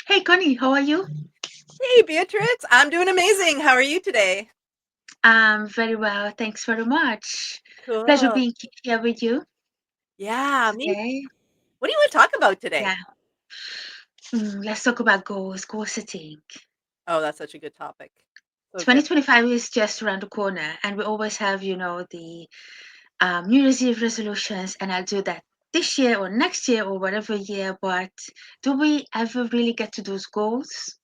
Hey Connie, how are you? Hey, Beatrix, I'm doing amazing. How are you today? Very well, thanks very much. Pleasure Cool. being here with you Yeah, me. today. What do you want to talk about today? Yeah, let's talk about goals, goal setting. Oh, that's such a good topic. So good. 2025 is just around the corner, and we always have, the New Year's Eve resolutions, and I'll do that this year or next year or whatever year. But do we ever really get to those goals?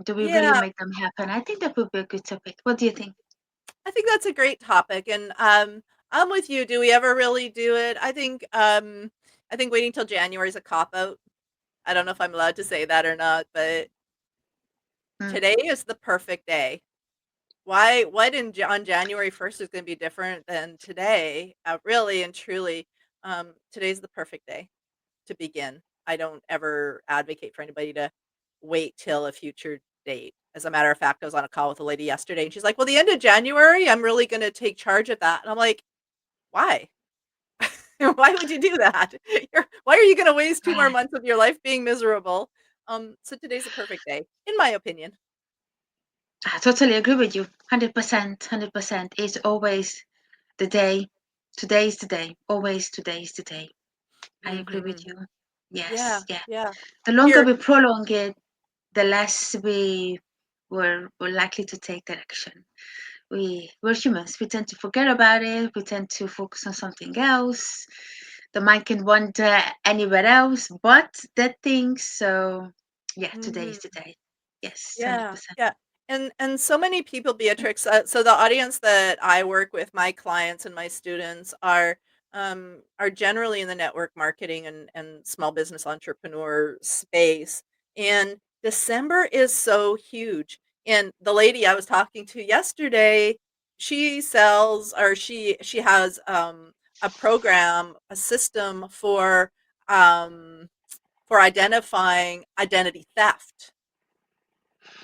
Do we really Yeah, make them happen? I think that would be a good topic. What do you think? I think that's a great topic, and I'm with you. Do we ever really do it? I think waiting till January is a cop out. I don't know if I'm allowed to say that or not, but Mm, today is the perfect day. Why? What on January 1st is going to be different than today? Really and truly, today's the perfect day to begin. I don't ever advocate for anybody to wait till a future date. As a matter of fact, I was on a call with a lady yesterday and she's like, "Well, the end of January, I'm really going to take charge of that." And I'm like, "Why? Why would you do that? Why are you going to waste 2 more right. months of your life being miserable?" So today's the perfect day, in my opinion. I totally agree with you. 100%, 100%. It's always the day. Today is the day. Always today is the day. I agree with Mhm. you. Yeah, Yes, yeah. yeah. The longer Here we prolong it, the less we were likely to take that action. We're humans. We tend to forget about it. We tend to focus on something else. The mind can wander anywhere else but that thing. So yeah, today is mhm. the day. Yes, Yeah, 100%. yeah, and so many people, Beatrix, so the audience that I work with, my clients and my students are generally in the network marketing and small business entrepreneur space, and December is so huge, and the lady I was talking to yesterday, she sells or she has, a program, a system for identifying identity theft.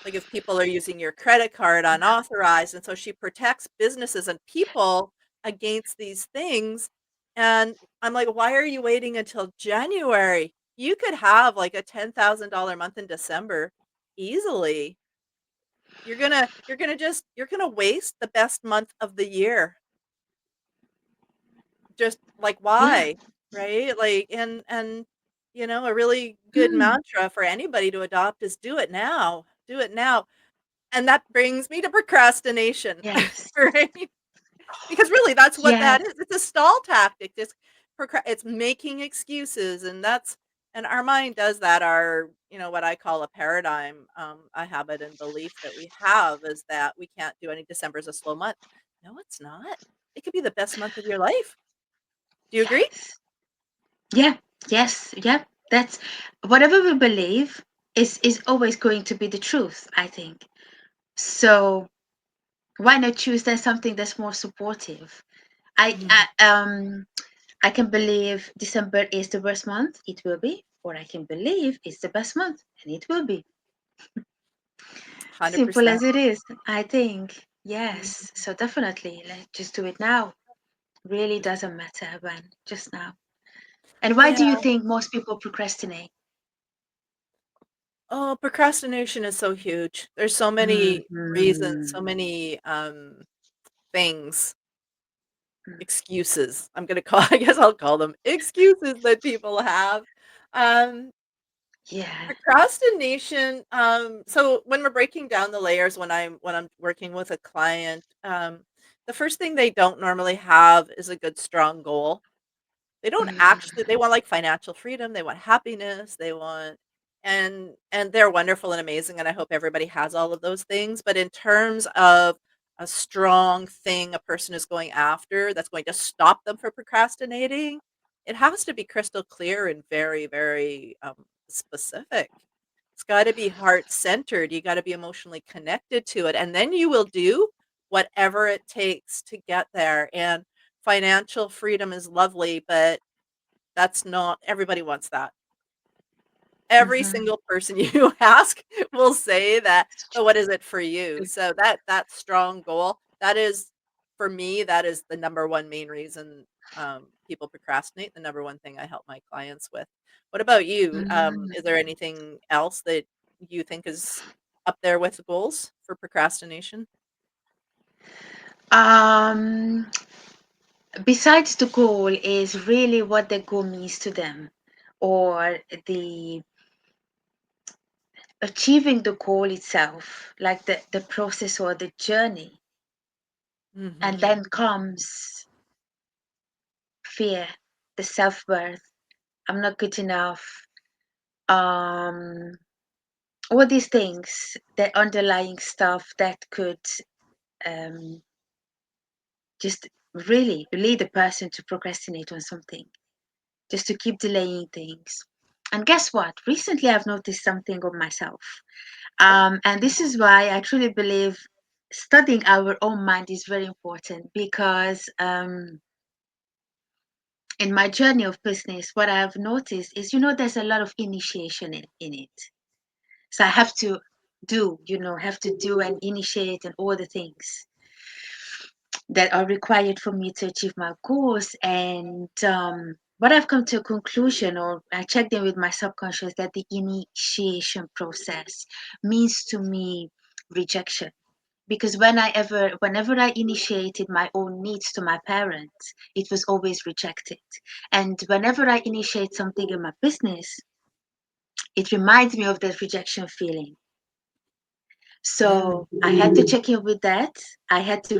Like, if people are using your credit card unauthorized, and so she protects businesses and people against these things, and I'm like, "Why are you waiting until January? You could have, like, a $10,000 month in December easily. You're gonna waste the best month of the year. Just, like, Yeah. why?" Right? Like, a really good Mm, mantra for anybody to adopt is, "Do it now. Do it now." And that brings me to procrastination, yes. right? Because really that's what Yes. that is. It's a stall tactic. It's making excuses, and our mind does that. What I call a paradigm, a habit and belief that we have is that we can't do any. December is a slow month. No, it's not. It could be the best month of your life. Do you agree? Yes. Yeah. Yes. Yeah. That's whatever we believe is always going to be the truth, I think. So why not choose then something that's more supportive? I Mhm. I um I can believe December is the worst month, it will be, or I can believe it's the best month, and it will be. Simple 100%. as it is, I think. Yes. Mhm. So definitely, let's just do it now. Really doesn't matter when, just now. And why do Yeah. you think most people procrastinate? Oh, procrastination is so huge. There's so many reasons, so Mhm. many things, excuses. I'm gonna call I guess I'll call them excuses that people have. Um, Yeah. Procrastination, so when we're breaking down the layers when I'm working with a client, the first thing they don't normally have is a good strong goal. They want, like, financial freedom, they want happiness, they want and they're wonderful and amazing, and I hope everybody has all of those things, but in terms of a strong thing a person is going after that's going to stop them from procrastinating, it has to be crystal clear and very, very, specific. It's gotta be heart-centered, you gotta be emotionally connected to it, and then you will do whatever it takes to get there, and financial freedom is lovely, but that's not everybody wants that. Every Mm-hmm. single person you ask will say that, "But what is it for you?" So that strong goal, that is for me, that is the number one main reason, people procrastinate, the number one thing I help my clients with. What about you? Mm. Is there anything else that you think is up there with goals for procrastination? Um, Besides the goal is really what the goal means to them, or the achieving the goal itself, like the process or the journey. And Mhm. then comes fear, the self-worth. I'm not good enough. Um, all these things, the underlying stuff that could um, just really lead the person to procrastinate on something, just to keep delaying things. And guess what? Recently, I've noticed something of myself. Oh, And this is why I truly believe studying our own mind is very important because in my journey of business, what I've noticed is, there's a lot of initiation in it. So I have to have to do and initiate and all the things that are required for me to achieve my goals. And what I've come to a conclusion, or I checked in with my subconscious, that the initiation process means to me rejection. Because whenever I initiated my own needs to my parents, it was always rejected. And whenever I initiate something in my business, it reminds me of that rejection feeling. mm. So I had to check in with that. I had to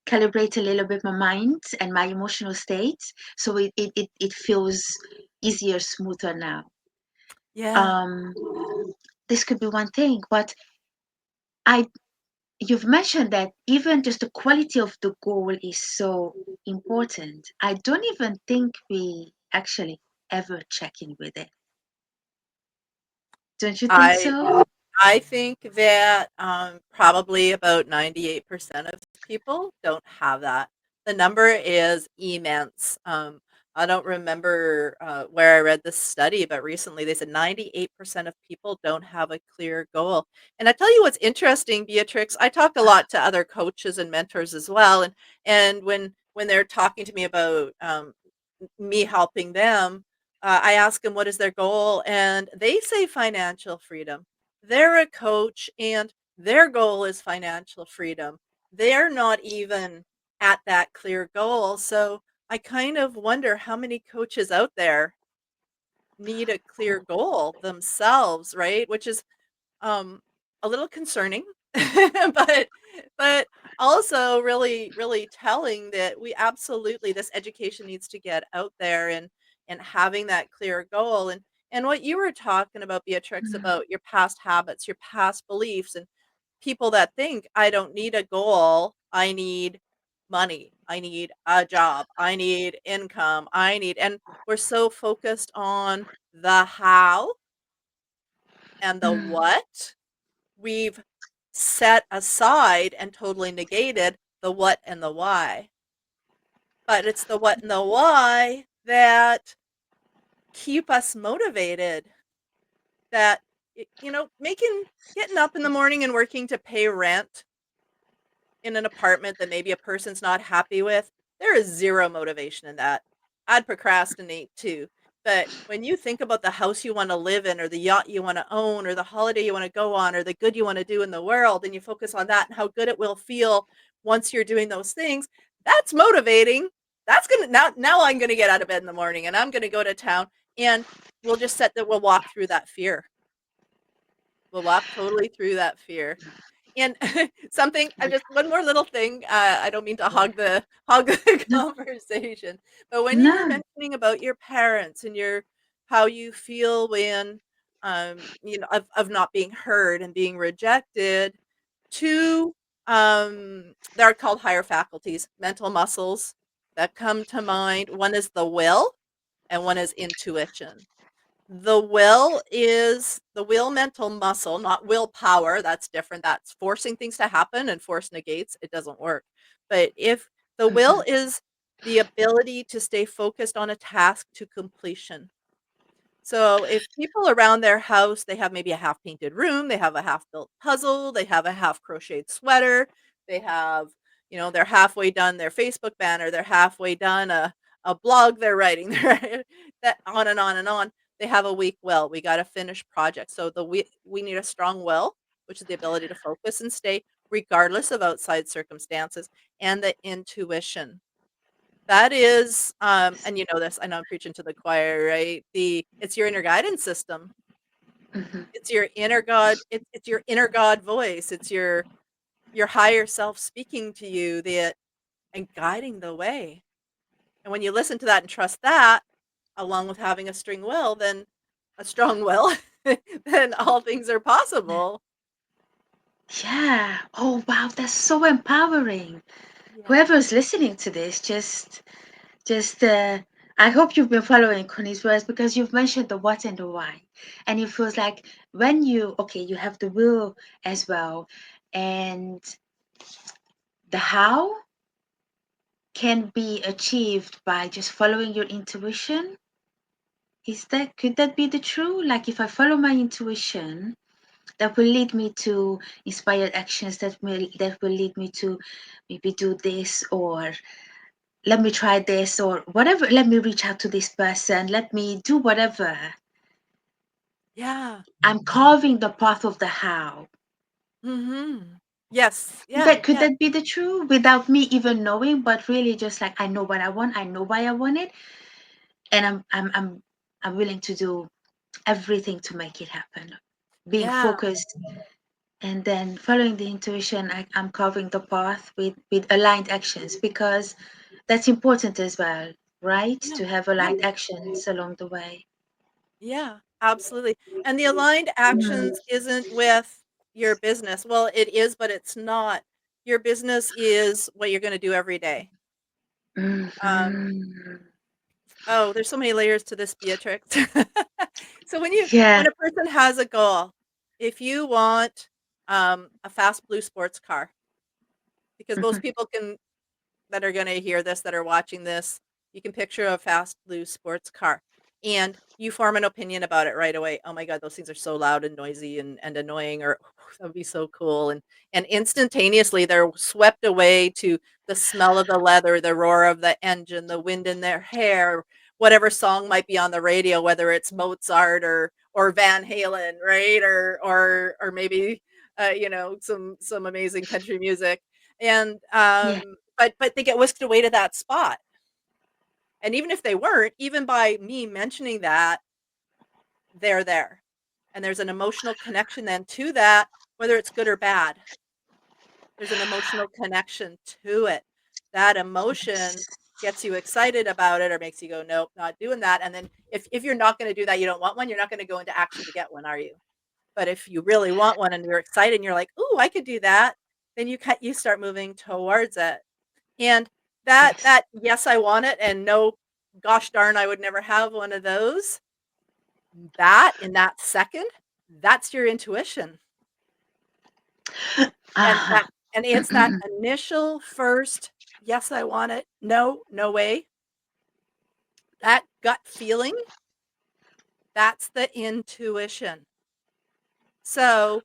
recalibrate a little bit my mind and my emotional state, so it feels easier, smoother now. Yeah. Um, this could be one thing, but I you've mentioned that even just the quality of the goal is so important. I don't even think we actually ever check in with it. Don't you think I so? I think that, probably about 98% of people don't have that. The number is immense. I don't remember, where I read this study, but recently they said 98% of people don't have a clear goal. And I tell you what's interesting, Beatrix, I talk a lot to other coaches and mentors as well, and when they're talking to me about, me helping them, I ask them what is their goal, and they say financial freedom. They're a coach, and their goal is financial freedom. They're not even at that clear goal. So I kind of wonder how many coaches out there need a clear goal themselves, right? Which is a little concerning, but but also really telling that we absolutely this education needs to get out there and having that clear goal and what you were talking about Beatrix Mm, about your past habits, your past beliefs and people that think I don't need a goal, I need money, I need a job, I need income, I need and we're so focused on the how and the mm, what we've set aside and totally negated the what and the why. But it's the what and the why that keep us motivated, that, making getting up in the morning and working to pay rent in an apartment that maybe a person's not happy with, there is 0 motivation in that. I'd procrastinate too. But when you think about the house you wanna live in or the yacht you wanna own or the holiday you wanna go on or the good you wanna do in the world and you focus on that and how good it will feel once you're doing those things, that's motivating. That's gonna now I'm gonna get out of bed in the morning and I'm gonna go to town and we'll walk through that fear. We'll walk totally through that fear. And something I just one more little thing, I don't mean to hog the no, conversation, but when you were no. mentioning about your parents and your how you feel when, of not being heard and being rejected, 2, they're called higher faculties, mental muscles that come to mind. One is the will and one is intuition. The will mental muscle, not willpower, that's different, that's forcing things to happen and force negates, it doesn't work. But if the will Mhm, is the ability to stay focused on a task to completion. So if people around their house, they have maybe a half painted room, they have a half built puzzle, they have a half crocheted sweater, they have, They're halfway done their Facebook banner, they're halfway done a blog they're writing, that on and on and on. They have a weak will. We got to finish projects. So we need a strong will, which is the ability to focus and stay regardless of outside circumstances, and the intuition. That is, and you know this, I know I'm preaching to the choir, right? It's your inner guidance system. Hmm. It's your inner God. It's your inner God voice. It's your higher self speaking to you that and guiding the way. And when you listen to that and trust that, along with having a strong will, then all things are possible. Yeah. Oh, wow. That's so empowering. Yeah. Whoever's listening to this, just, I hope you've been following Connie's words because you've mentioned the what and the why. And it feels like when okay, you have the will as well. And the how can be achieved by just following your intuition. Could that be the true? Like if I follow my intuition, that will lead me to inspired actions that will lead me to maybe do this, or let me try this, or whatever, let me reach out to this person, let me do whatever. Yeah. I'm carving the path of the how. Mhm. Yes. Yeah. Could Yeah. that be the true without me even knowing, but really just like I know what I want, I know why I want it, and I'm willing to do everything to make it happen. Being Yeah. focused and then following the intuition, I'm carving the path with aligned actions because that's important as well, right? Yeah. To have Yeah. aligned actions along the way. Yeah. Absolutely. And the aligned Mm. actions isn't with your business. Well, it is, but it's not. Your business is what you're going to do every day. Um, Mhm. Oh, there's so many layers to this, Beatrix. So Yeah. when a person has a goal, if you want, a fast blue sports car, because most Mhm. people that are gonna hear this, that are watching this, you can picture a fast blue sports car, and you form an opinion about it right away. "Oh my god, those things are so loud and noisy and annoying," or "That would be so cool," and instantaneously, they're swept away to the smell of the leather, the roar of the engine, the wind in their hair, whatever song might be on the radio, whether it's Mozart or Van Halen, right? Or maybe, some amazing country music, and, Yeah. but they get whisked away to that spot, and even if they weren't, even by me mentioning that, they're there, and there's an emotional connection then to that, whether it's good or bad. There's an emotional connection to it. That emotion Yes. gets you excited about it or makes you go, "Nope, not doing that," and then if you're not gonna do that, you don't want one, you're not gonna go into action to get one, are you? But if you really want one and you're excited and you're like, "Ooh, I could do that," then you start moving towards it. And Yes. yes, I want it, and no, gosh darn, I would never have one of those. That in that second, that's your intuition. And Uh-huh. it's that initial first, yes, I want it. No, no way. That gut feeling, that's the intuition. So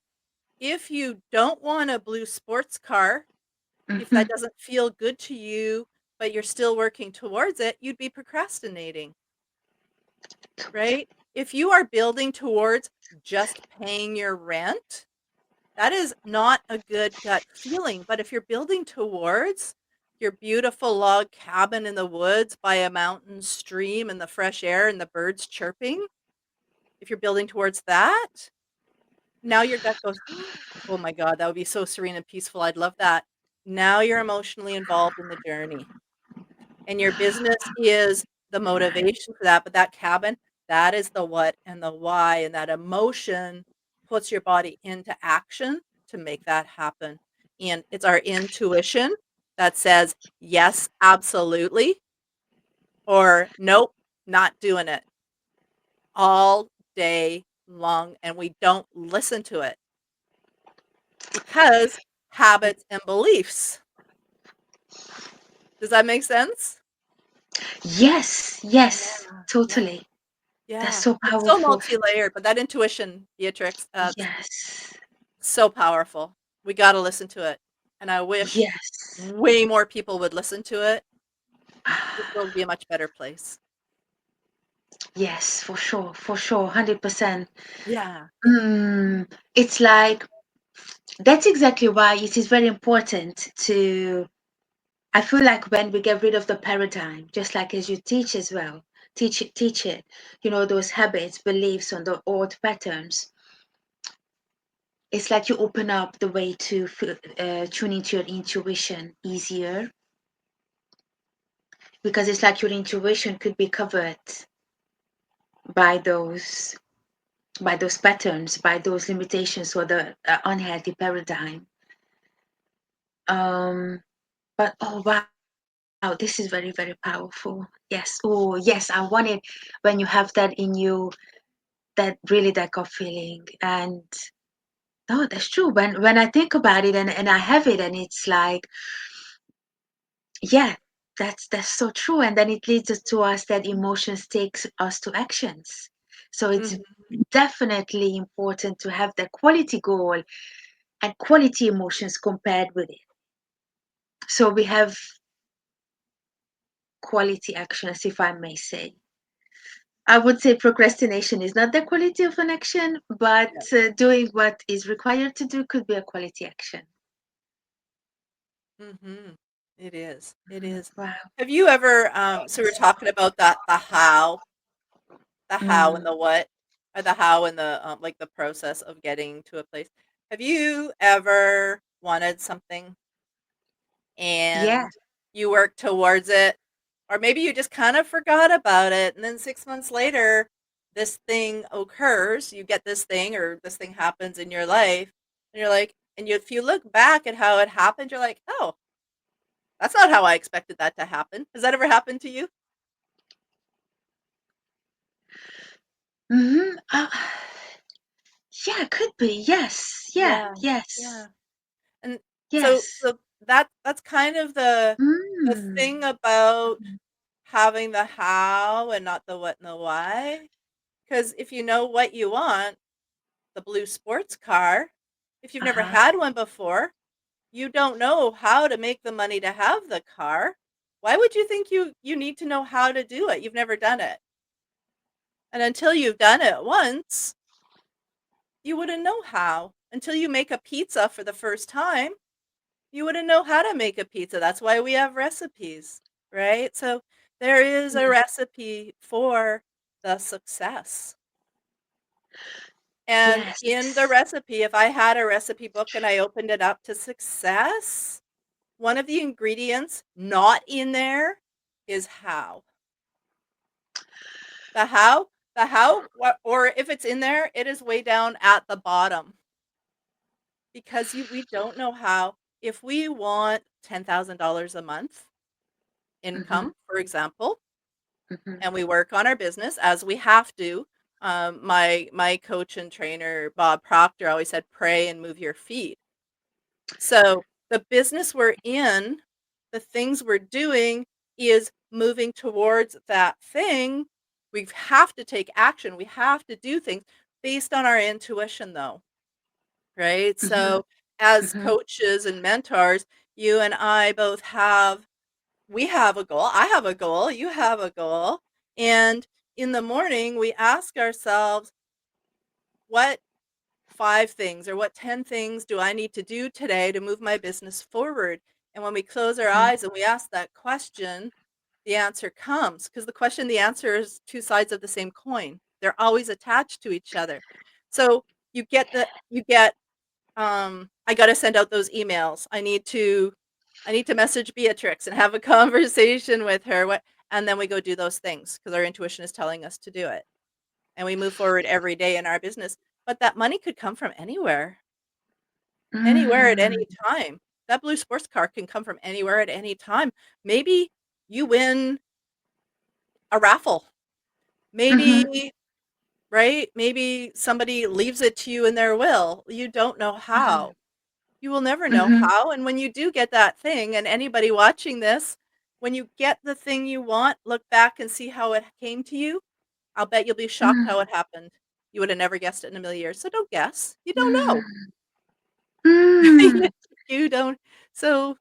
if you don't want a blue sports car, if that Mhm. doesn't feel good to you, but you're still working towards it, you'd be procrastinating. Right? If you are building towards just paying your rent, that is not a good gut feeling, but if you're building towards your beautiful log cabin in the woods by a mountain stream and the fresh air and the birds chirping, if you're building towards that, now your gut goes, "Oh my god, that would be so serene and peaceful, I'd love that." Now you're emotionally involved in the journey. And your business is the motivation for that, but that cabin, that is the what and the why, and that emotion puts your body into action to make that happen. And it's our intuition that says, "Yes, absolutely," or "Nope, not doing it," all day long, and we don't listen to it because habits and beliefs. Does that make sense? Yes. Yeah, Yes. yeah. Totally. That's Yeah, so it's so powerful. multi-layered, but that intuition, Beatrix, it's Yes. so powerful. We gotta listen to it, and I wish Yes. way more people would listen to it. This world would be a much better place. Yes, for sure, for sure, 100%. Yeah, yeah. Mm, it's like that's exactly why it is very important to. I feel like when we get rid of the paradigm, just like as you teach as well, teach it, those habits, beliefs, and the old patterns. It's like you open up the way to tune into your intuition easier because it's like your intuition could be covered by those patterns, by those limitations or the unhealthy paradigm. Um, but oh wow, this is very, very powerful. Yes. Oh yes, I want it when you have that in you, that really that gut feeling. And no, that's true. When I think about it and I have it and it's like, yeah, that's so true. And then it leads us to us that emotions takes us to actions. So it's Mhm. definitely important to have that quality goal and quality emotions compared with it. So we have quality actions, if I may say. I would say procrastination is not the quality of an action, but Yeah. doing what is required to do could be a quality action. Mhm. It is, it Mhm. is. Wow. Have you ever, so we're talking about that the how and Mm. the what, or the how and the, like, the process of getting to a place. Have you ever wanted something Yeah. and you worked towards it, or maybe you just kind of forgot about it, and then 6 months later, this thing occurs, you get this thing or this thing happens in your life, and you're like and you if you look back at how it happened, you're like, "Oh, that's not how I expected that to happen." Has that ever happened to you? Hmm. Yeah, could be. Yes. Yeah. Yeah, Yes. yeah. And so Yes. so that's kind of the Mm. thing about having the how and not the what and the why. Because if you know what you want, the blue sports car, if you've Uh never huh. had one before, you don't know how to make the money to have the car. Why would you think you need to know how to do it? You've never done it. And until you've done it once, you wouldn't know how. Until you make a pizza for the first time, you wouldn't know how to make a pizza. That's why we have recipes, right? So there is a recipe for the success. And Yes. in the recipe, if I had a recipe book and I opened it up to success, one of the ingredients not in there is how. The how, or if it's in there, it is way down at the bottom because we don't know how. If we want $10,000 a month Mm-hmm. income, for example, Mm-hmm. and we work on our business as we have to. My coach and trainer Bob Proctor always said, "Pray and move your feet." So the business we're in, the things we're doing, is moving towards that thing. We have to take action. We have to do things based on our intuition, though, right? Mm-hmm. So as Mm-hmm. coaches and mentors, you and I both have we have a goal. I have a goal. You have a goal. And in the morning, we ask ourselves, what 5 things or what 10 things do I need to do today to move my business forward? And when we close our Mm-hmm. eyes and we ask that question, the answer comes because the question, the answer is two sides of the same coin. They're always attached to each other. So you get I gotta send out those emails. I need to message Beatrix and have a conversation with her. What and then we go do those things because our intuition is telling us to do it. And we move forward every day in our business. But that money could come from anywhere, anywhere at any Mm. time. That blue sports car can come from anywhere at any time. Maybe you win a raffle. Mm-hmm. Maybe, right? Maybe somebody leaves it to you in their will. You don't know Mm-hmm. how. You will never know Mm-hmm. how, and when you do get that thing, and anybody watching this, when you get the thing you want, look back and see how it came to you. I'll bet you'll be shocked how it happened. You would have never guessed it in a million years, so don't guess. You don't know. Mm. Mm. You don't. So,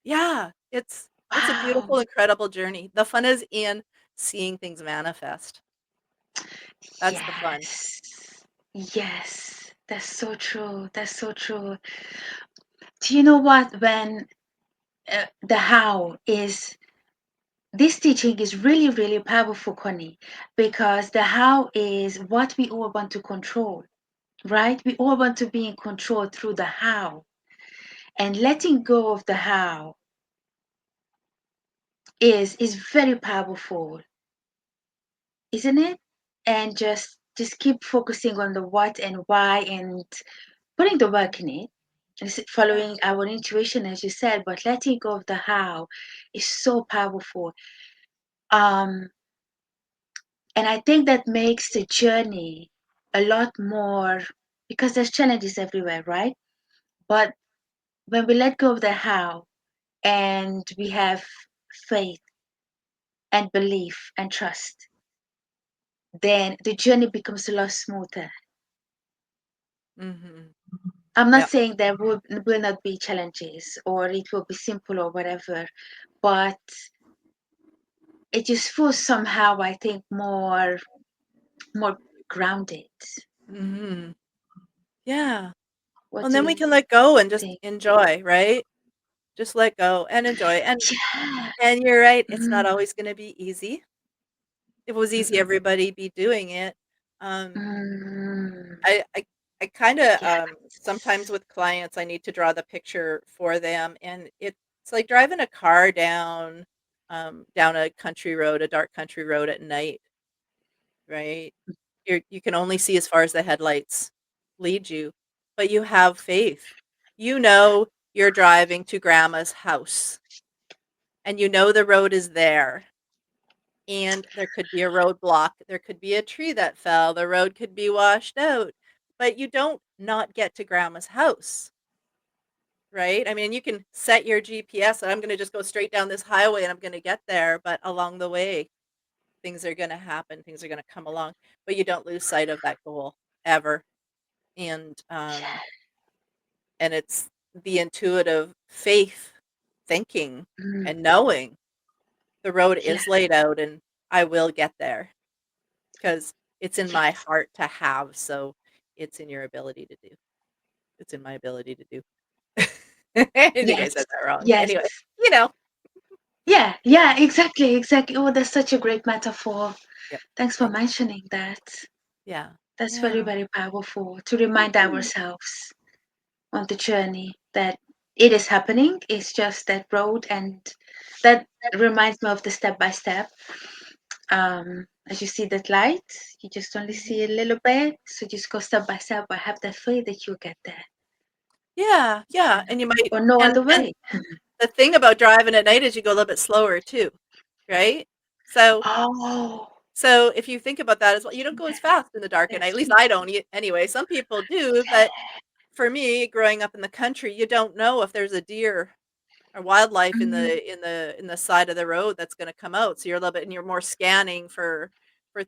yeah, it's a Wow. beautiful, incredible journey. The fun is in seeing things manifest. That's the fun. Yes. Yes. That's so true. That's so true. Do you know what? When the how is this teaching is really, really powerful, Connie, because the how is what we all want to control, right? We all want to be in control through the how. And letting go of the how is very powerful, isn't it? And just keep focusing on the what and why and putting the work in it. Yeah. Following our intuition, as you said, but letting go of the how is so powerful. Um, and I think that makes the journey a lot more because there's challenges everywhere, right? But when we let go of the how and we have faith and belief and trust, then the journey becomes a lot smoother. Mhm. I'm not Yep. saying there will not be challenges or it will be simple or whatever, but it just feels somehow, I think, more grounded. Mhm. Yeah. What And do then we you can let go and just think? enjoy, right? Just let go and enjoy, Yeah. and you're right, it's not Mm, always gonna be easy. If it was easy, mm, everybody be doing it. Um, mm. I I I kinda, Yes. sometimes with clients, I need to draw the picture for them, and it's like driving a car down a country road, a dark country road at night, right? You can only see as far as the headlights lead you, but you have faith. You know you're driving to grandma's house, and you know the road is there, and there could be a roadblock, there could be a tree that fell, the road could be washed out, but you don't not get to grandma's house, right? I mean, you can set your GPS and I'm gonna just go straight down this highway and I'm gonna get there, but along the way, things are gonna happen, things are gonna come along, but you don't lose sight of that goal ever. And, and it's the intuitive faith thinking Mm, and knowing the road yeah. is laid out and I will get there. 'Cause it's in my Yes. heart to have, so it's in your ability to do. It's in my ability to do. I think I Yes. said that wrong. Yes. Anyway, you know. Yeah. Yeah. Exactly. Exactly. Oh, that's such a great metaphor. Yep. Thanks for Thank you. mentioning that. Yeah. That's very, Yeah. very powerful to remind Mhm. ourselves on the journey that it is happening. It's just that road, and that reminds me of the step by step. As you see that light, you just only Mhm. see a little bit, so just go step by step. But have that faith that you'll get there, Yeah, yeah, and you might or no other and way. the thing about driving at night is you go a little bit slower too, right? So Oh, so if you think about that as well, you don't go as yes, fast in the dark at night, that's at least I don't anyway, some people do, but for me, growing up in the country, you don't know if there's a deer or wildlife in mm, the side of the road that's gonna come out, so you're a little bit and you're more scanning for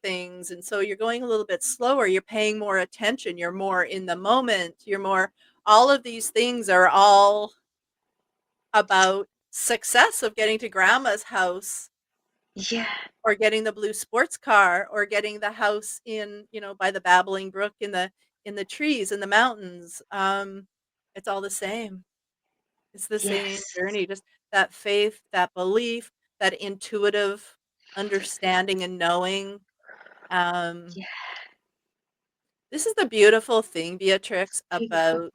things, and so you're going a little bit slower, you're paying more attention, you're more in the moment, you're more all of these things are all about success of getting to grandma's house yeah, or getting the blue sports car or getting the house in, by the babbling brook in the trees in the mountains. It's all the same. It's the same yes, journey, just that faith, that belief, that intuitive understanding and knowing. Um, yeah, this is the beautiful thing, Beatrix, beautiful. about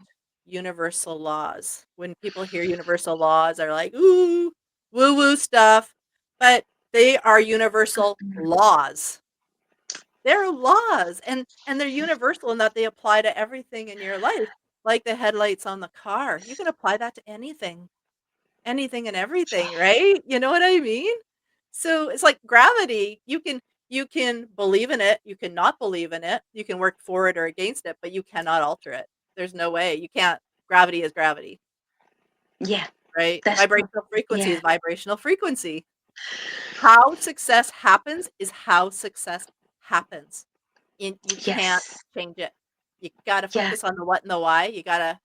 universal laws. When people hear universal laws, they're like, ooh, woo woo stuff. But they are universal Mm, laws. They're laws and they're universal in that they apply to everything in your life, like the headlights on the car. You can apply that to anything. Anything and everything, right? You know what I mean? So, it's like gravity, you can believe in it, you can not believe in it, you can work for it or against it, but you cannot alter it. There's no way, you can't gravity is gravity, yeah, right? that's true. Vibrational frequency Yeah, is vibrational frequency. How success happens is how success happens, and you can't yes, change it. You gotta yeah, focus on the what and the why, you gotta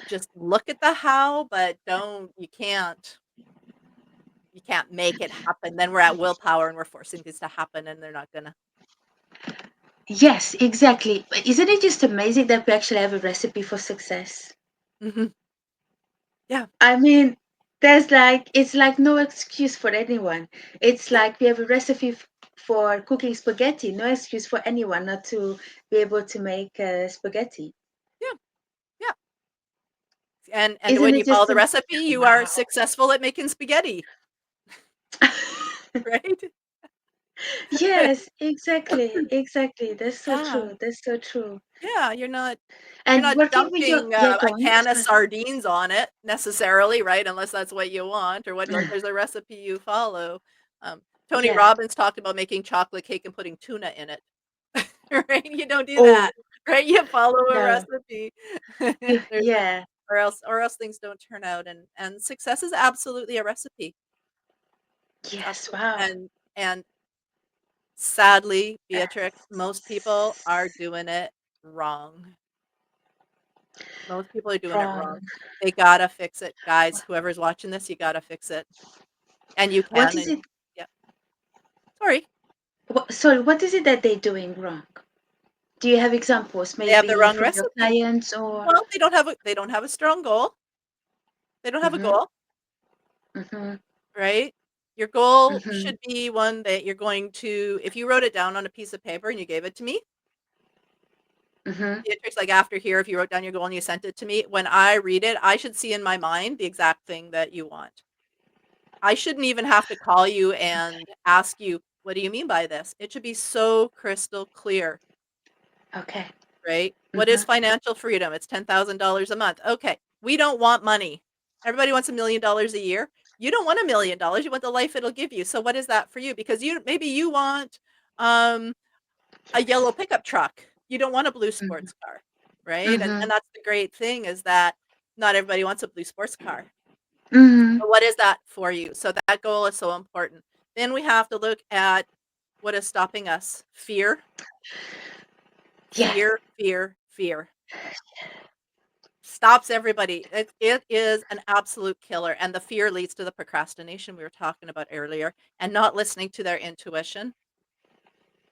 Just look at the how, but don't you can't make it happen. Then we're at willpower and we're forcing things to happen and they're not gonna. Yes, exactly. But isn't it just amazing that we actually have a recipe for success? Mhm. Yeah, I mean, it's like no excuse for anyone. It's yeah, like we have a recipe for cooking spaghetti. No excuse for anyone not to be able to make spaghetti. yeah, yeah. And Isn't when it you follow just the recipe, you are wow? successful at making spaghetti, right? Yes, exactly, exactly. That's so Yeah, true. That's so true. yeah, you're And not working with your dumping, yeah, a go on. can of Sorry. sardines on it necessarily, right? Unless that's what you want or what unless there's a recipe you follow. Tony Yeah. Robbins talked about making chocolate cake and putting tuna in it, right? You don't do Oh that, right? You follow a no. recipe. There's a Yeah. or else things don't turn out, and success is absolutely a recipe. It's Yes. absolutely Wow. and sadly, Beatrix, most people Yes. are doing it wrong. Most people are doing it wrong. Wrong. They gotta fix it, guys. Whoever's watching this, you gotta fix it, and you What can, is and it? yeah. Sorry. Sorry, what is it that they're doing wrong? Do you have examples, They have the maybe wrong from your recipe. clients or? Well, they don't have a strong goal. They don't have a Mhm. goal, Mhm. right? Your goal Mhm. should be one that you're going to if you wrote it down on a piece of paper and you gave it to me, Mhm. Beatrix, like, after here, if you wrote down your goal and you sent it to me, when I read it, I should see in my mind the exact thing that you want. I shouldn't even have to call you and ask you, "What do you mean by this?" It should be so crystal clear, Okay. right? What is Mhm. financial freedom? It's $10,000 a month. Okay, we don't want money. Everybody wants $1,000,000 a year. You don't want $1,000,000, you want the life it'll give you. So what is that for you? Because maybe you want, um, a yellow pickup truck. You don't want a blue Mhm. sports car, right? And Mhm. that's the great thing is that not everybody wants a blue sports car. Mhm. So what is that for you? So that goal is so important. Then we have to look at what is stopping us. Fear, Yeah. fear, fear, fear. Stops everybody. It is an absolute killer, and the fear leads to the procrastination we were talking about earlier, and not listening to their intuition,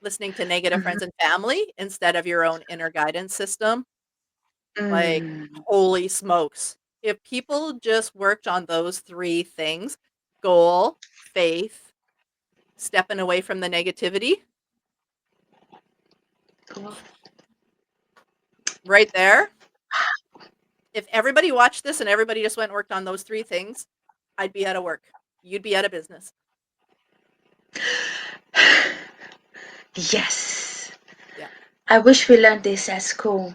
listening to negative Mhm. friends and family instead of your own inner guidance system. Like, Mm. holy smokes. If people just worked on those 3 things, goal, faith, stepping away from the negativity, Cool. right there, if everybody watched this and everybody just went and worked on those 3 things, I'd be out of work. You'd be out of business. Yes. Yeah. I wish we learned this at school.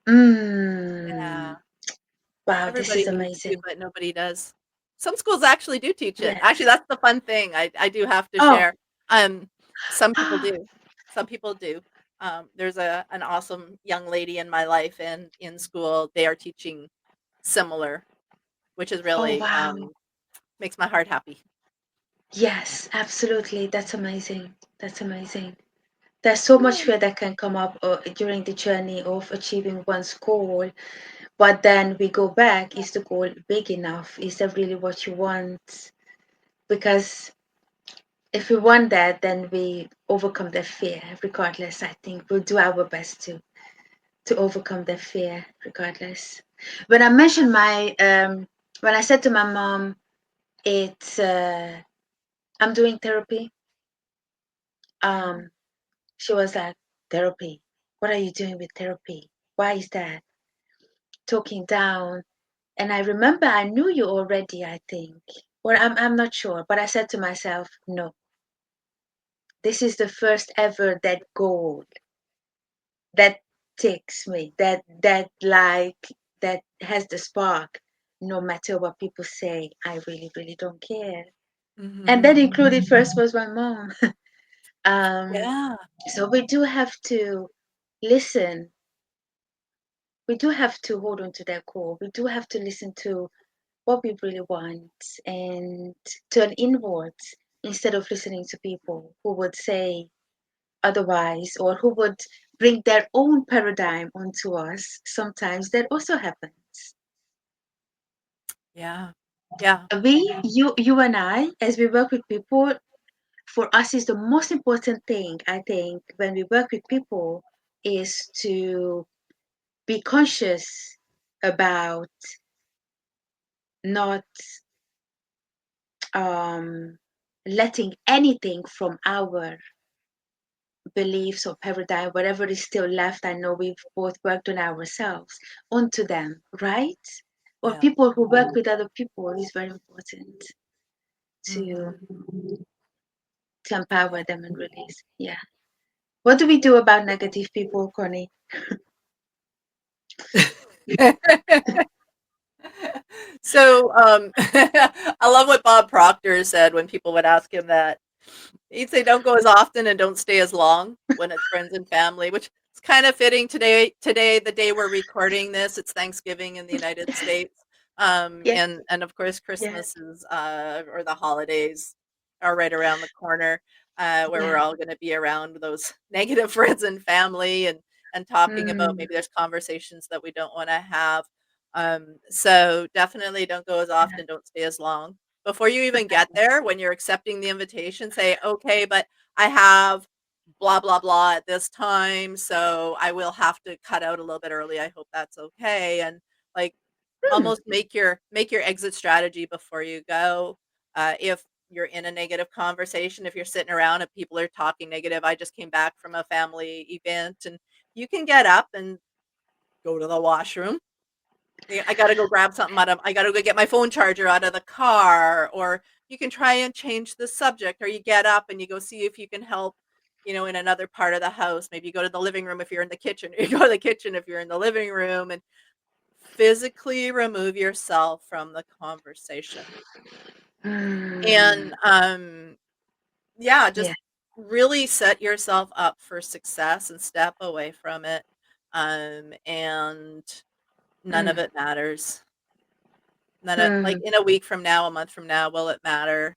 Yeah. Mm. Wow, this is Everybody needs to, amazing. but nobody does. Some schools actually do teach it. Actually, Yes. that's the fun thing I do have to Oh. share. Um, some people do. Some people do. There's an awesome young lady in my life and in school, they are teaching similar, which is Oh, really, wow. makes my heart happy. Yeah. Yes, absolutely. That's amazing. That's amazing. There's so much fear that can come up during the journey of achieving one's goal, but then we go back, is the goal big enough? Is that really what you want? Because if we want that, then we overcome the fear regardless. I think we'll do our best to overcome the fear regardless. When I mentioned my when I said to my mom, it's I'm doing therapy, Mhm. um she was like, therapy, what are you doing with therapy? Why is that? Talking down. And I remember I knew you already, I think. Or I'm not sure, but I said to myself, no, this is the first ever that goal that takes me, that has the spark. No matter what people say, I really, really don't care. And that Mhm. included first was my mom. um, Yeah. so we do have to listen. We do have to hold on to that core. We do have to listen to what we really want and turn inwards instead of listening to people who would say otherwise or who would bring their own paradigm onto us. Sometimes that also happens. Yeah. Yeah. You and I, as we work with people, for us is the most important thing, I think, when we work with people is to be conscious about not um, letting anything from our beliefs or paradigm, whatever is still left. I know we've both worked on ourselves, onto them, right? Or Yeah. people who work with other people is very important to Mhm. empower them and release. Yeah. What do we do about negative people, Connie? So, I love what Bob Proctor said when people would ask him that. He'd say, "Don't go as often and don't stay as long when it's friends and family," which is kind of fitting today, the day we're recording this, it's Thanksgiving in the United States. Yeah, And of course, yeah, Christmas is, or the holidays are right around the corner, where we're yeah. all gonna be around those negative friends and family and talking about Mm, maybe there's conversations that we don't wanna have. So definitely don't go as yeah. often, don't stay as long. Before you even get there, when you're accepting the invitation, say, "Okay, but I have blah, blah, blah at this time, so I will have to cut out a little bit early. I hope that's okay." And, like, Mm, almost make your exit strategy before you go. If you're in a negative conversation, if you're sitting around and people are talking negative, I just came back from a family event, and you can get up and go to the washroom. Yeah, I gotta go grab something out of I gotta go get my phone charger out of the car, or you can try and change the subject, or you get up and you go see if you can help, in another part of the house. Maybe you go to the living room if you're in the kitchen, or you go to the kitchen if you're in the living room, and physically remove yourself from the conversation. And, mm. yeah, Yeah. just really set yourself up for success and step away from it, and none of Mm, it matters. Then like, mm, in a week from now, a month from now, will it matter?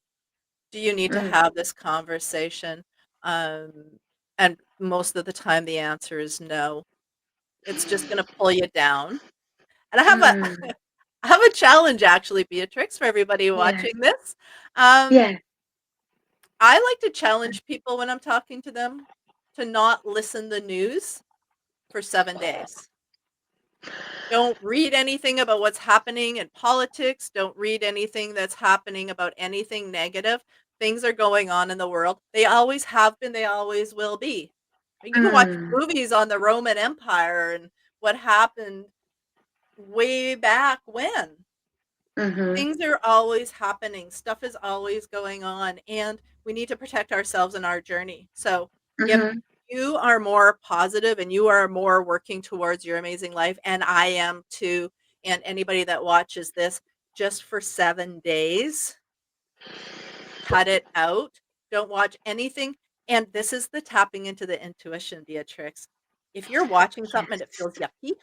Do you need to mm, have this conversation? Um, and most of the time, the answer is no. It's just gonna pull you down. And I have a mm. I have a challenge actually, Beatrix, for everybody Yeah, watching this. Um, yeah. I like to challenge people when I'm talking to them to not listen the news for 7 days. Don't read anything about what's happening in politics. Don't read anything that's happening about anything negative. Things are going on in the world. They always have been, they always will be. You can watch Mm, movies on the Roman Empire and what happened way back when. mhm, Things are always happening. Stuff is always going on, and we need to protect ourselves in our journey. So, if mhm, you are more positive and you are more working towards your amazing life, and I am too, and anybody that watches this, just for 7 days, cut it out. Don't watch anything. And this is the tapping into the intuition, Beatrix. If you're watching something and it yes. feels yucky,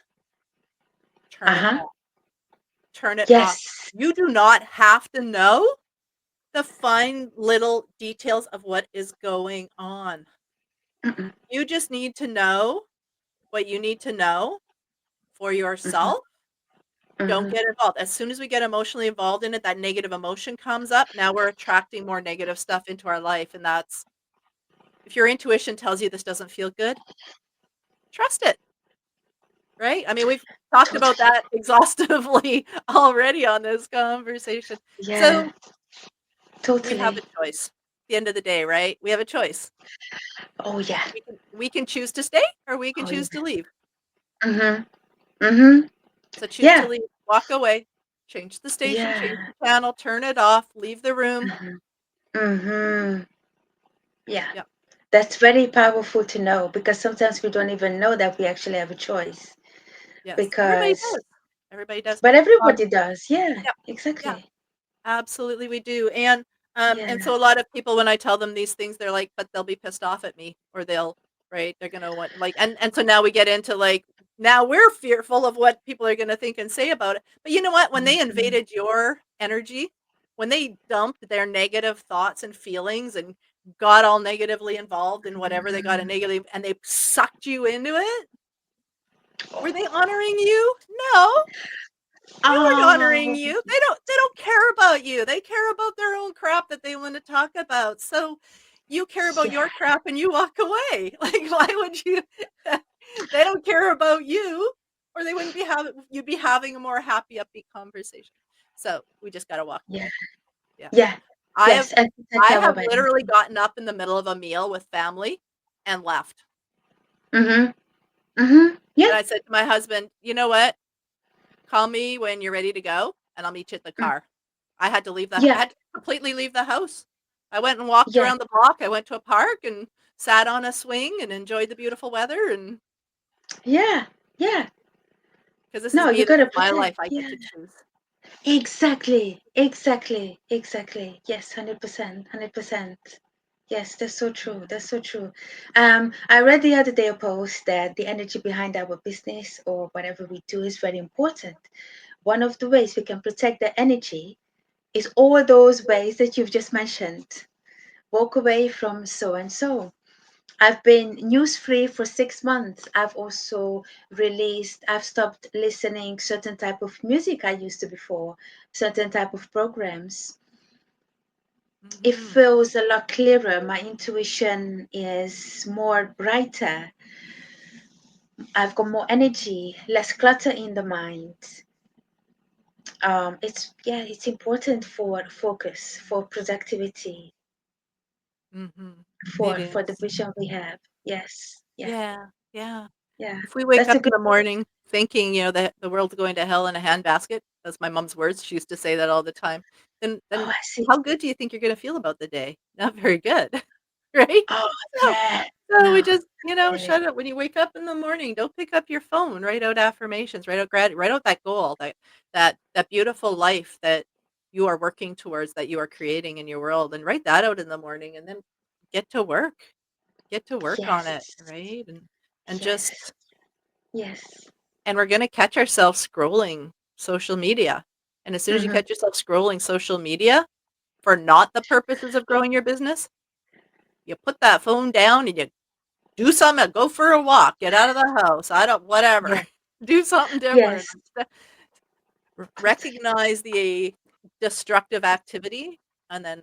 turn it Uh-huh. off. Turn it off. Yes. You do not have to know the fine little details of what is going on. Mm-mm, You just need to know what you need to know for mhm, yourself. Don't mhm. get involved. As soon as we get emotionally involved in it, that negative emotion comes up. Now we're attracting more negative stuff into our life. And that's, if your intuition tells you this doesn't feel good, trust it, right? I mean, we've talked about Totally. that exhaustively already on this conversation. Yeah, So we have totally. a choice. At the end of the day, right? We have a choice. Oh, yeah. We can choose to stay or we can Oh, choose yeah. to leave. Mhm, mhm. So choose to Yeah, leave, walk away, change the station, change yeah. the channel, turn it off, leave the room. Mhm, mhm. Yeah. Yep. That's very powerful to know because sometimes we don't even know that we actually have a choice Yes. Everybody because, does. Everybody does. but Um, everybody does. Yeah, yep. Yeah. exactly. Absolutely, we do, and Yeah. so a lot of people, when I tell them these things, they're like, "But they'll be pissed off at me," or they'll, right? They're gonna want, like, and so now we get into, like, now we're fearful of what people are gonna think and say about it. But you know what? When they Mhm, invaded your energy, when they dumped their negative thoughts and feelings and got all negatively involved in whatever they got a mhm. negative, and they sucked you into it, were they honoring you? No. They aren't honoring Oh, you. They don't care about you. They care about their own crap that they wanna talk about. So, you care about yeah, your crap and you walk away. Like, why would you they don't care about you, or they wouldn't be having you'd be having a more happy, upbeat conversation. So, we just gotta walk yeah, away. Yeah. yeah, I have yes, and protect I our have balance. literally gotten up in the middle of a meal with family and left. Mhm, mhm, yeah, And I said to my husband, "You know what? Call me when you're ready to go, and I'll meet you at the mm, car." I yeah, had to completely leave the house. I went and walked yeah, around the block. I went to a park and sat on a swing and enjoyed the beautiful weather, and yeah, yeah. because this is No, you me, this gotta is my protect. life, I get Yeah, to choose. exactly, exactly, exactly. Yes, 100%, 100%. Yes, that's so true. Yeah. That's so true. I read the other day a post that the energy behind our business or whatever we do is very important. One of the ways we can protect the energy is all those ways that you've just mentioned. Walk away from so and so. I've been news free for 6 months. I've also I've stopped listening certain type of music I used to before, certain type of programs. It Mhm. feels a lot clearer. My intuition is more brighter. I've got more energy, less clutter in the mind. It's important for focus, for productivity, Mhm. It for the is. vision we have. Yes, yeah, Yeah, yeah. yeah. If we wake That's up a in good the way. morning thinking, that the world's going to hell in a handbasket, that's my mom's words, she used to say that all the time, then Oh, I see. how good do you think you're gonna feel about the day? Not very good, right? Oh, So yeah. so we No, just, get it. shut up when you wake up in the morning, don't pick up your phone, write out affirmations, write out that goal, that beautiful life that you are working towards, that you are creating in your world, and write that out in the morning, and then get to work. Get to work on it, Yes, right? And yes, just yes. and we're gonna catch ourselves scrolling social media, and as soon as you Hmm. catch yourself scrolling social media for not the purposes of growing your business, you put that phone down and you do something, go for a walk, get out of the house, I don't whatever. Yeah, Do something different. yes, Recognize the destructive activity and then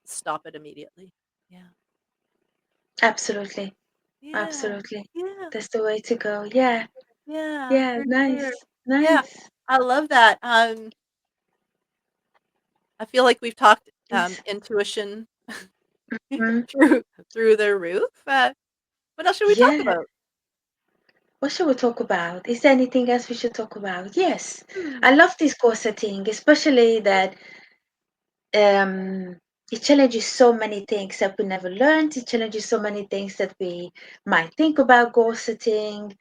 stop it immediately. Yeah. absolutely, Yeah. absolutely. Yeah. That's the way to go. Yeah, Yeah, yeah. for Nice, sure. Yeah, nice. I love that. I feel like we've talked, Yes. intuition Mhm. through through the roof. What else should we talk Yeah. about? What should we talk about? Is there anything else we should talk about? Yes. Hmm. I love this goal setting, especially that um it challenges so many things that we never learned. It challenges so many things that we might think about goal setting.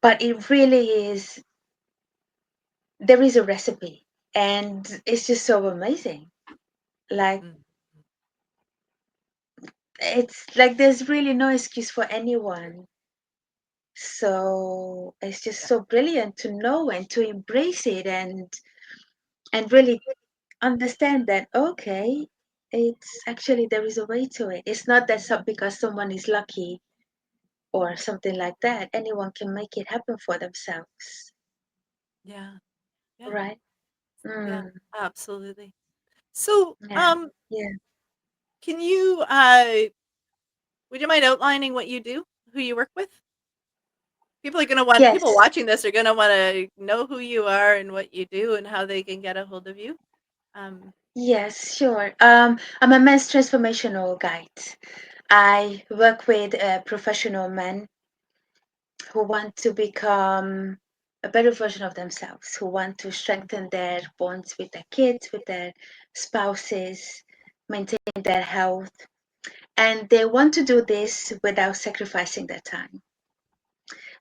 But it really is, there is a recipe and it's just so amazing. Like Mm, it's like there's really no excuse for anyone. So it's just yeah, so brilliant to know and to embrace it and really understand that okay, it's actually there is a way to it. It's not that because someone is lucky or something like that. Anyone can make it happen for themselves, yeah, yeah, right? yeah, Mm, absolutely. So, yeah. Yeah. can you, would you mind outlining what you do, who you work with? People Yes. watching this are gonna wanna know who you are and what you do and how they can get a hold of you. Um, Yes, sure. I'm a men's transformational guide. I work with professional men who want to become a better version of themselves, who want to strengthen their bonds with their kids, with their spouses, maintain their health, and they want to do this without sacrificing their time.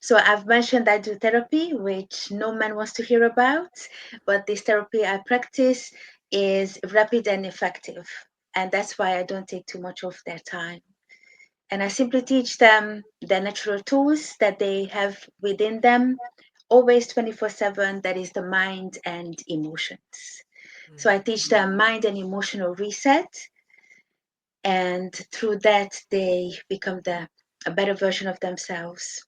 So I've mentioned I do therapy, which no man wants to hear about, but this therapy I practice is rapid and effective. And that's why I don't take too much of their time. And I simply teach them the natural tools that they have within them, always 24/7, that is the mind and emotions. So I teach mhm, them mind and emotional reset, and through that, they become a better version of themselves.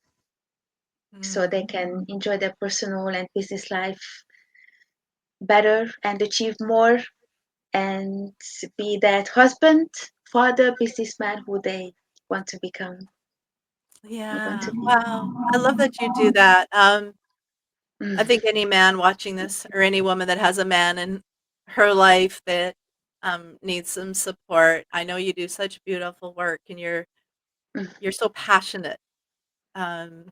so Mm. they can enjoy their personal and business life better and achieve more and be that husband, father, businessman who they want to become. They want Yeah, to be. wow. I love that you do that. I Mm, think any man watching this or any woman that has a man in her life that, needs some support, I know you do such beautiful work and mm. you're so passionate. Um,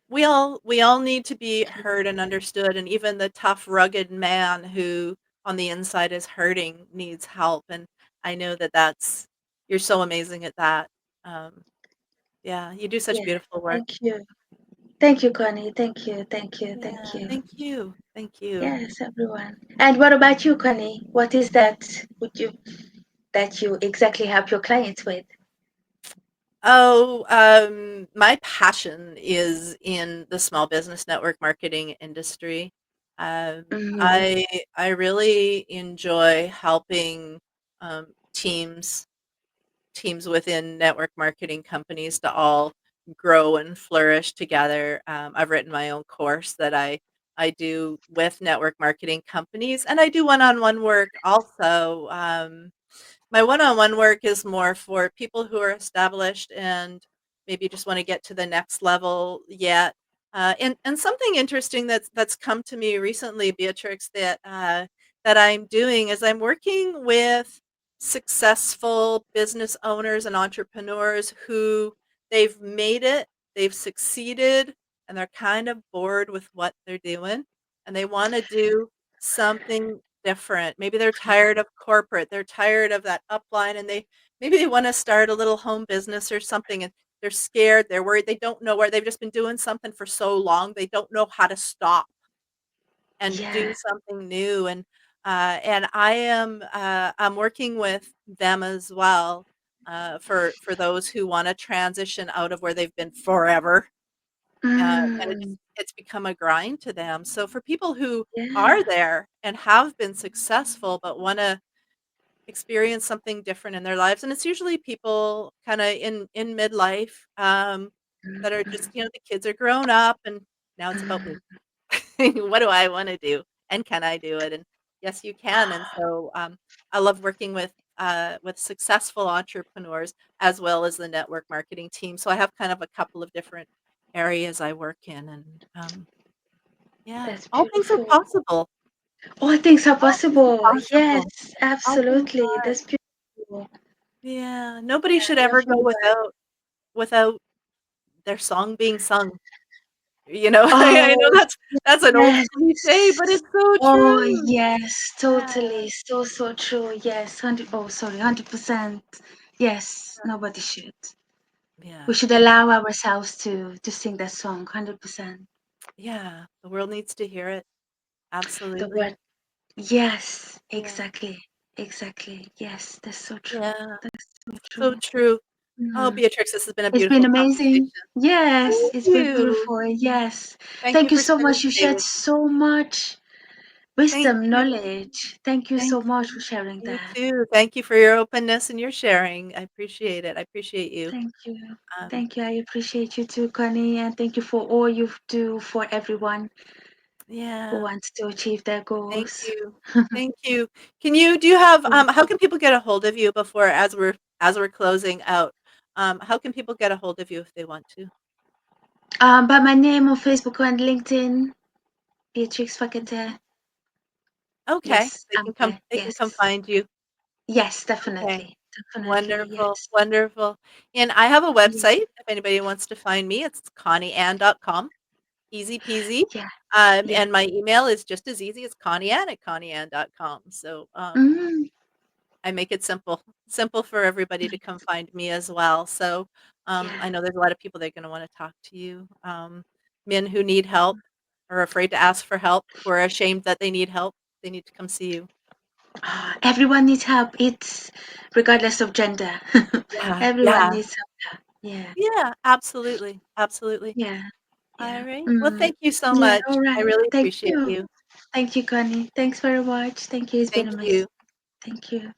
we all need to be heard and understood, and even the tough, rugged man who on the inside is hurting needs help, and I know that that's you're so amazing at that. Um, yeah, you do such Yeah, beautiful work. thank you. Thank you, Connie. Thank you. Thank you. Thank Yeah, you. thank you. Thank you. Yes, everyone. And what about you, Connie? What is that would you that you exactly help your clients with? Oh, my passion is in the small business network marketing industry. Mm, I really enjoy helping teams within network marketing companies to all grow and flourish together. I've written my own course that I do with network marketing companies, and I do one-on-one work also. My one-on-one work is more for people who are established and maybe just wanna get to the next level yet. And something interesting that's come to me recently, Beatrix, that I'm doing is I'm working with successful business owners and entrepreneurs who they've made it, they've succeeded, and they're kind of bored with what they're doing, and they wanna do something different. Maybe they're tired of corporate, they're tired of that upline, and maybe they wanna start a little home business or something, and they're scared, they're worried, they don't know where they've just been doing something for so long, they don't know how to stop and do yeah. something new, and I'm working with them as well, for those who wanna transition out of where they've been forever, and Mm, it's become a grind to them. So for people who are yeah. there and have been successful but wanna experience something different in their lives, and it's usually people kinda in midlife, Mm, that are just, mm, the kids are grown up and now it's about me. mm. What do I wanna do, and can I do it? And yes, you can, and so, I love working with successful entrepreneurs as well as the network marketing team, so I have kind of a couple of different areas I work in, and, yeah, That's all things are beautiful. possible. All things are All things are possible. Yes, possible. All things absolutely. are. That's beautiful. Yeah, nobody Yeah, should ever go everyone. without their song being sung, you know? I know Oh, that's an old yes. cliche, but it's so Oh, true. yes, Yeah, totally. So, so true. Yes, 100, oh, sorry, 100%. Yes, nobody should. We yeah, should thank allow ourselves to sing that song, 100%. yeah, the world needs to hear it, The absolutely. word, yes, Yeah, exactly. Exactly. Yes, that's so true. yeah, That's so so true. true. Oh, Mhm. Beatrix, this has been a It's been beautiful amazing. conversation. Yes, Thank it's been you. beautiful. Yes. Thank you Thank you for so spending much. You the day shared with me. so much Thank wisdom, you. knowledge. Thank you Thank so much you. for sharing You that. too. Thank you for your openness and your sharing. I appreciate it. I appreciate you. Thank you. Um, Thank you. I appreciate you too, Connie, and thank you for all you do for everyone who yeah. wants to achieve their Thank goals. you. Thank you. Do you have, how can people get a hold of you before as we're closing out? How can people get a hold of you if they want to? By my name on Facebook and LinkedIn, Beatrix Fakete. Okay. Yes, They I'm can come there. they can Yes. come find you. Yes, Okay. definitely. Definitely. Wonderful, Yes. wonderful. And I have a Yeah. website if anybody wants to find me. It's connieann.com. Easy peasy. Yeah. Yeah. And my email is just as easy as connieann@connieann.com. So, Mm, I make it simple for everybody to come find me as well. So, yeah. I know there's a lot of people that are gonna wanna talk to you, men who need help, or afraid to ask for help, who are ashamed that they need help, they need to come see you. Everyone needs help. It's regardless of gender. Yeah, Everyone yeah, needs help. Yeah. yeah, absolutely, absolutely. Yeah. Yeah. Alright, well, Mm. thank you so Yeah. much. All I right. really Thank appreciate you. you. Thank you, Connie. Thanks very much. Thank you. It's been Thank amazing. you. Thank you.